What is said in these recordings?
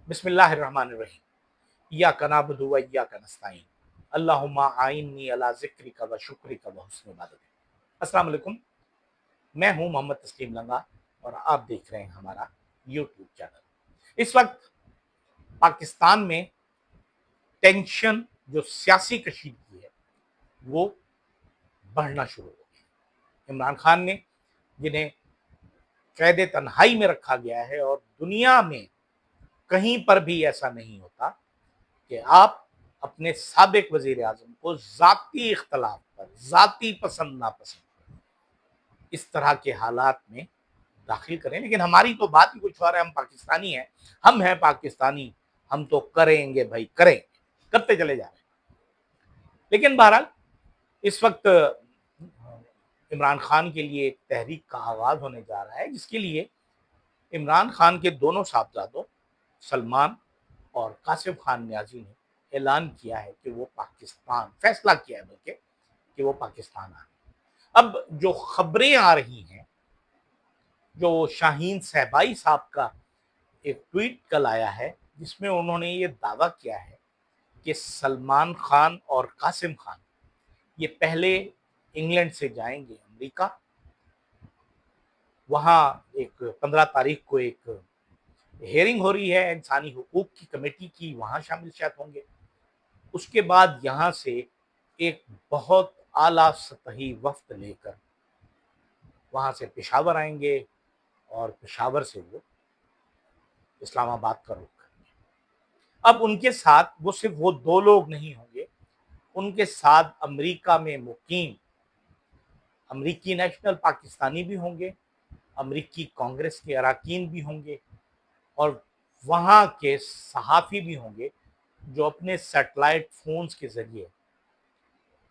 बिस्मिल्लाहिर्रहमानिर्रहीम। इय्याका नअबुदु व इय्याका नस्तईन। अल्लाहुम्मा आइन्नी अला ज़िक्रिका व शुक्रिका व हुस्नि इबादतिक। अस्सलाम वालेकुम। मैं हूं मोहम्मद तस्लीम लंगा और आप देख रहे हैं हमारा यूट्यूब चैनल। इस वक्त पाकिस्तान में टेंशन जो सियासी कशीदगी है वो बढ़ना शुरू हो गई। इमरान खान ने, जिन्हें कैद तन्हाई में रखा गया है, और दुनिया में कहीं पर भी ऐसा नहीं होता कि आप अपने साबिक वजीर आजम को जाती इख्तलाफ पर, जाती पसंद नापसंद पर इस तरह के हालात में दाखिल करें। लेकिन हमारी तो बात ही कुछ और है। हम पाकिस्तानी हैं, हम हैं पाकिस्तानी, हम तो करेंगे भाई, करेंगे, करते चले जा रहे हैं। लेकिन बहरहाल इस वक्त इमरान खान के लिए एक तहरीक का आगाज होने जा रहा है, जिसके लिए इमरान खान के दोनों साहबजादों सलमान और कासिम खान न्याजी ने ऐलान किया है कि वो पाकिस्तान, फैसला किया है बल्कि, कि वो पाकिस्तान आ रहे हैं। अब जो खबरें आ रही हैं, जो शाहीन सहबाई साहब का एक ट्वीट कल आया है जिसमें उन्होंने ये दावा किया है कि सलमान खान और कासिम खान ये पहले इंग्लैंड से जाएंगे अमेरिका। वहाँ एक 15 तारीख को एक हेयरिंग हो रही है इंसानी हुकूक की कमेटी की, वहाँ शामिल शायद होंगे। उसके बाद यहाँ से एक बहुत आला सतही वफ्द लेकर वहाँ से पेशावर आएंगे और पेशावर से वो इस्लामाबाद का रुख करेंगे। अब उनके साथ वो सिर्फ वो दो लोग नहीं होंगे, उनके साथ अमेरिका में मुकीम अमरीकी नेशनल पाकिस्तानी भी होंगे, अमरीकी कांग्रेस के अरकान भी होंगे, और वहाँ के सहाफ़ी भी होंगे जो अपने सैटेलाइट फोन्स के जरिए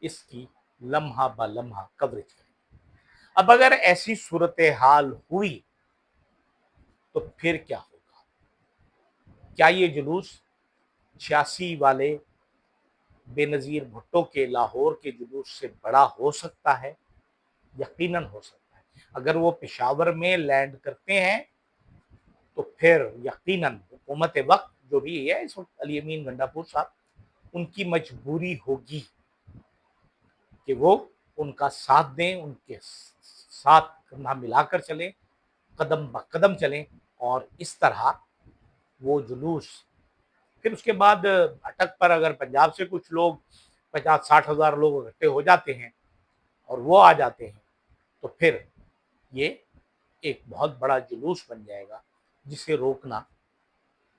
इसकी लम्हा ब लम्हा कवरेज करेंगे। अब अगर ऐसी सूरत हाल हुई तो फिर क्या होगा? क्या ये जुलूस 86 वाले बेनज़ीर भुट्टो के लाहौर के जुलूस से बड़ा हो सकता है? यकीनन हो सकता है। अगर वो पेशावर में लैंड करते हैं तो फिर यकीनन हुकूमत वक्त जो भी है इस वक्त, अली अमीन गंडापुर साहब, उनकी मजबूरी होगी कि वो उनका साथ दें, उनके साथ कंधा मिलाकर चलें, कदम ब कदम चलें, और इस तरह वो जुलूस फिर उसके बाद अटक पर अगर पंजाब से कुछ लोग 50-60 हज़ार लोग इकट्ठे हो जाते हैं और वो आ जाते हैं तो फिर ये एक बहुत बड़ा जुलूस बन जाएगा, जिसे रोकना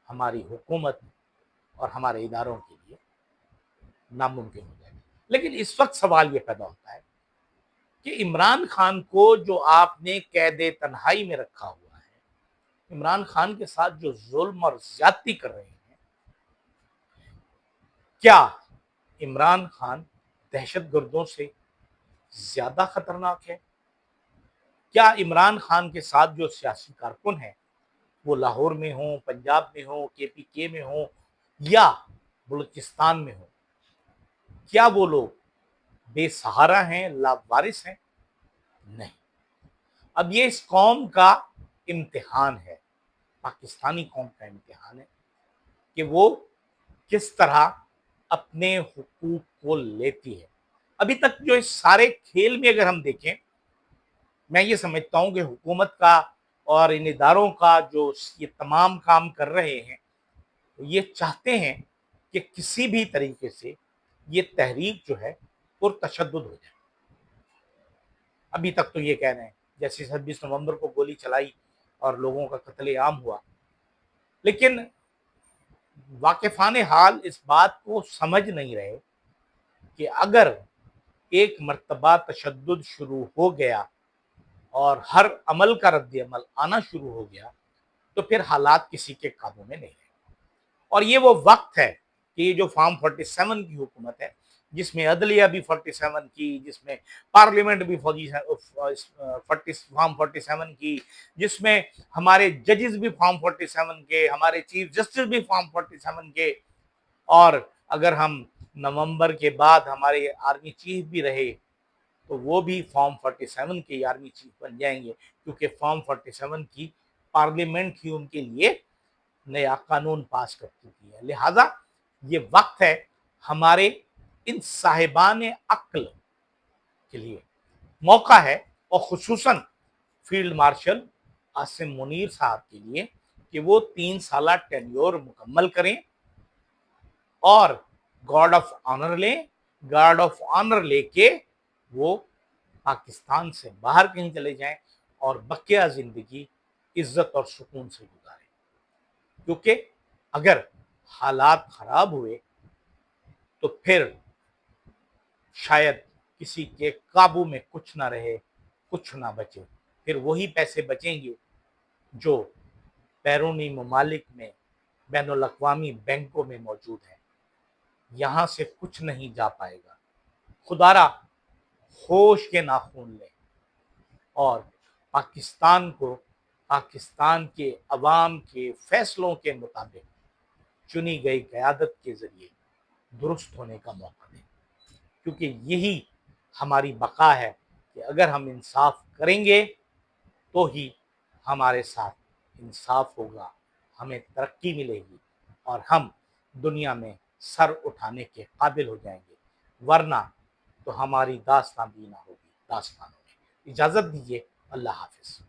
हमारी हुकूमत और हमारे इदारों के लिए नामुमकिन हो जाएगा। लेकिन इस वक्त सवाल ये पैदा होता है कि इमरान खान को जो आपने कैद तन्हाई में रखा हुआ है, इमरान खान के साथ जो जुल्म और ज्यादती कर रहे हैं, क्या इमरान खान दहशतगर्दों से ज्यादा खतरनाक है? क्या इमरान खान के साथ जो सियासी कारकुन हैं, वो लाहौर में हो, पंजाब में हो, KPK में हो या बलूचिस्तान में हो, क्या वो लोग बेसहारा हैं, लावारिस हैं? नहीं। अब ये इस कौम का इम्तिहान है, पाकिस्तानी कौम का इम्तिहान है कि वो किस तरह अपने हुकूक को लेती है। अभी तक जो इस सारे खेल में अगर हम देखें, मैं ये समझता हूँ कि हुकूमत का और इन इदारों का जो ये तमाम काम कर रहे हैं, ये चाहते हैं कि किसी भी तरीके से ये तहरीक जो है पुरतशद्दुद हो जाए। अभी तक तो ये कह रहे हैं, जैसे 26 नवंबर को गोली चलाई और लोगों का कत्लेआम हुआ, लेकिन वाकिफान हाल इस बात को समझ नहीं रहे कि अगर एक मर्तबा तशद्दुद शुरू हो गया और हर अमल का रद्द अमल आना शुरू हो गया तो फिर हालात किसी के काबू में नहीं रहे। और ये वो वक्त है कि ये जो फॉर्म 47 की हुकूमत है, जिसमें अदलिया भी 47 की, जिसमें पार्लियामेंट भी फॉर्म 47 की, जिसमें हमारे जजेस भी फॉर्म 47 के, हमारे चीफ जस्टिस भी फॉर्म 47 के, और अगर हम नवंबर के बाद हमारे आर्मी चीफ भी रहे तो वो भी फॉर्म 47 के आर्मी चीफ बन जाएंगे, क्योंकि फॉर्म 47 की पार्लियामेंट ही उनके लिए نیا قانون پاس کر چکی ہے۔ لہٰذا یہ وقت ہے ہمارے ان صاحبان عقل کے لیے، موقع ہے، اور خصوصاً فیلڈ مارشل عاصم منیر صاحب کے لیے کہ وہ 3 سالہ ٹینیور مکمل کریں اور گارڈ آف آنر لیں، گارڈ آف آنر لے کے وہ پاکستان سے باہر کہیں چلے جائیں اور بقیہ زندگی عزت اور سکون سے گزاریں، کیونکہ اگر حالات خراب ہوئے تو پھر شاید کسی کے قابو میں کچھ نہ رہے، کچھ نہ بچے، پھر وہی پیسے بچیں گے جو بیرونی ممالک میں بین الاقوامی بینکوں میں موجود ہیں، یہاں سے کچھ نہیں جا پائے گا۔ خدا را ہوش کے ناخن لیں اور پاکستان کو پاکستان کے عوام کے فیصلوں کے مطابق چنی گئی قیادت کے ذریعے درست ہونے کا موقع دیں، کیونکہ یہی ہماری بقا ہے کہ اگر ہم انصاف کریں گے تو ہی ہمارے ساتھ انصاف ہوگا، ہمیں ترقی ملے گی اور ہم دنیا میں سر اٹھانے کے قابل ہو جائیں گے، ورنہ تو ہماری داستان بھی نہ ہوگی، داستان ہوگی۔ اجازت دیجیے، اللہ حافظ۔